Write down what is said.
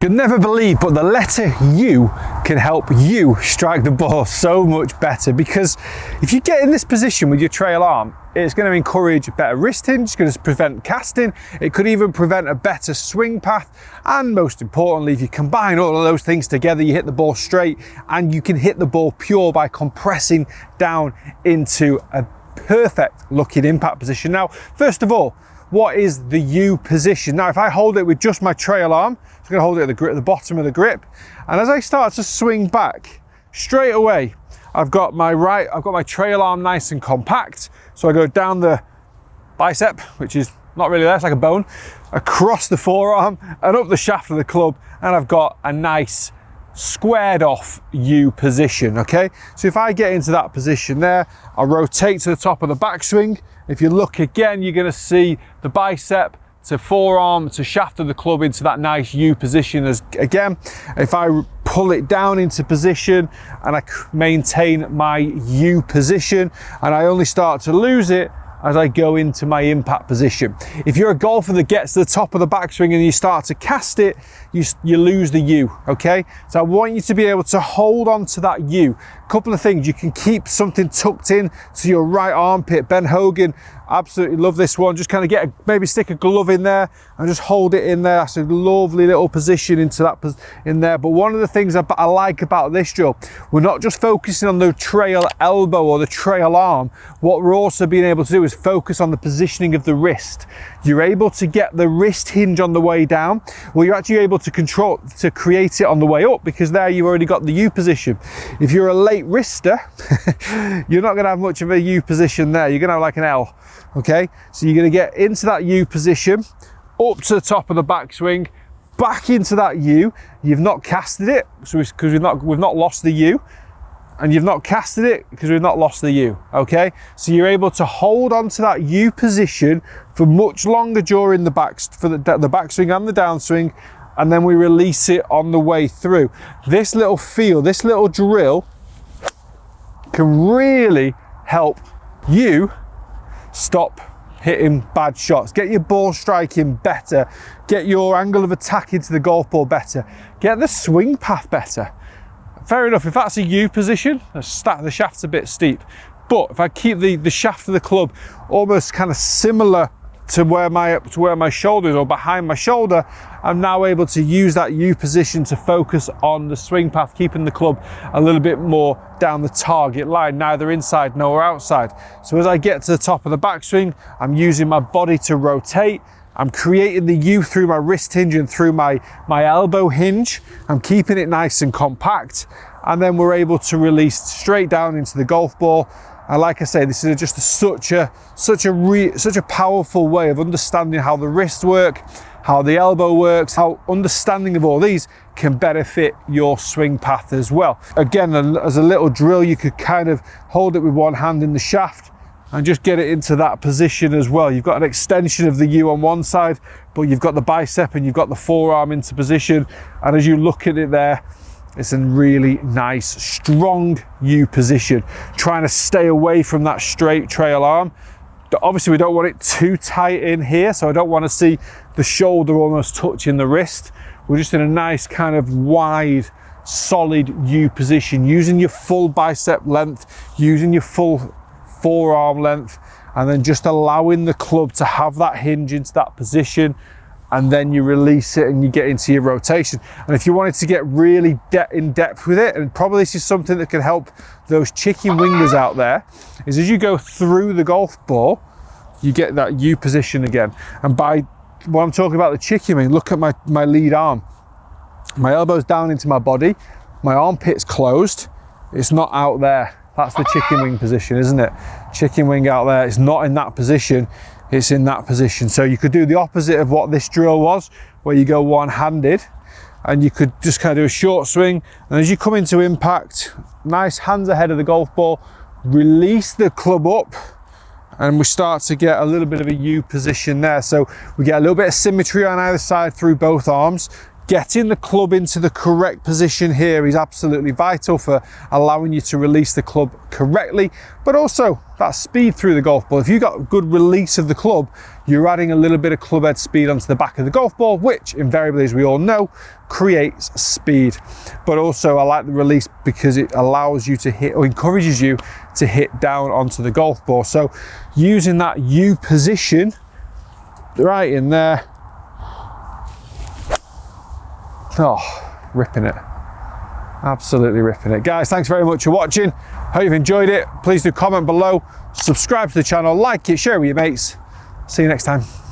You'll never believe, but the letter U can help you strike the ball so much better, because if you get in this position with your trail arm, it's going to encourage a better wrist hinge, it's going to prevent casting, it could even prevent a better swing path, and most importantly, if you combine all of those things together, you hit the ball straight and you can hit the ball pure by compressing down into a perfect looking impact position. Now, first of all, what is the U position? Now, if I hold it with just my trail arm, I'm going to hold it at the bottom of the grip, and as I start to swing back, straight away, I've got my trail arm nice and compact. So I go down the bicep, which is not really there, it's like a bone, across the forearm and up the shaft of the club, and I've got a nice squared off U position, okay? So if I get into that position there, I'll rotate to the top of the backswing. If you look again, you're gonna see the bicep to forearm to shaft of the club into that nice U position. As again, if I pull it down into position and I maintain my U position, and I only start to lose it as I go into my impact position. If you're a golfer that gets to the top of the backswing and you start to cast it, you lose the U, okay? So I want you to be able to hold on to that U. A couple of things, you can keep something tucked in to your right armpit. Ben Hogan, absolutely love this one. Just kind of maybe stick a glove in there and just hold it in there. That's a lovely little position into that in there. But one of the things I like about this drill, we're not just focusing on the trail elbow or the trail arm. What we're also being able to do is focus on the positioning of the wrist. You're able to get the wrist hinge on the way down. Well, you're actually able to create it on the way up, because there you've already got the U position. If you're a late wrister, you're not going to have much of a U position there. You're going to have like an L, okay? So you're going to get into that U position, up to the top of the backswing, back into that U. You've not casted it, so because we've not lost the U. And you've not casted it because we've not lost the U, okay? So you're able to hold on to that U position for much longer during the backswing and the downswing, and then we release it on the way through. This little drill can really help you stop hitting bad shots, get your ball striking better, get your angle of attack into the golf ball better, get the swing path better. Fair enough, if that's a U position, the shaft's a bit steep. But if I keep the shaft of the club almost kind of similar to where my shoulder is, or behind my shoulder, I'm now able to use that U position to focus on the swing path, keeping the club a little bit more down the target line, neither inside nor outside. So as I get to the top of the backswing, I'm using my body to rotate. I'm creating the U through my wrist hinge and through my elbow hinge. I'm keeping it nice and compact, and then we're able to release straight down into the golf ball. And like I say, this is just such a powerful way of understanding how the wrist work, how the elbow works, how understanding of all these can benefit your swing path as well. Again, as a little drill, you could kind of hold it with one hand in the shaft and just get it into that position as well. You've got an extension of the U on one side, but you've got the bicep and you've got the forearm into position. And as you look at it there, it's a really nice, strong U position. Trying to stay away from that straight trail arm. Obviously, we don't want it too tight in here, so I don't want to see the shoulder almost touching the wrist. We're just in a nice kind of wide, solid U position, using your full bicep length, using your full forearm length, and then just allowing the club to have that hinge into that position, and then you release it and you get into your rotation. And if you wanted to get really in depth with it, and probably this is something that can help those chicken wingers out there, is as you go through the golf ball, you get that U position again. And by when I'm talking about the chicken wing, look at my lead arm. My elbow's down into my body, my armpit's closed, it's not out there. That's the chicken wing position, isn't it? Chicken wing out there, it's not in that position, it's in that position. So you could do the opposite of what this drill was, where you go one-handed, and you could just kind of do a short swing, and as you come into impact, nice hands ahead of the golf ball, release the club up, and we start to get a little bit of a U position there. So we get a little bit of symmetry on either side through both arms, Getting the club into the correct position here is absolutely vital for allowing you to release the club correctly, but also that speed through the golf ball. If you've got good release of the club, you're adding a little bit of club head speed onto the back of the golf ball, which invariably, as we all know, creates speed. But also I like the release because it allows you to hit, or encourages you to hit down onto the golf ball. So using that U position right in there, oh, ripping it. Absolutely ripping it. Guys, thanks very much for watching. Hope you've enjoyed it. Please do comment below, subscribe to the channel, like it, share it with your mates. See you next time.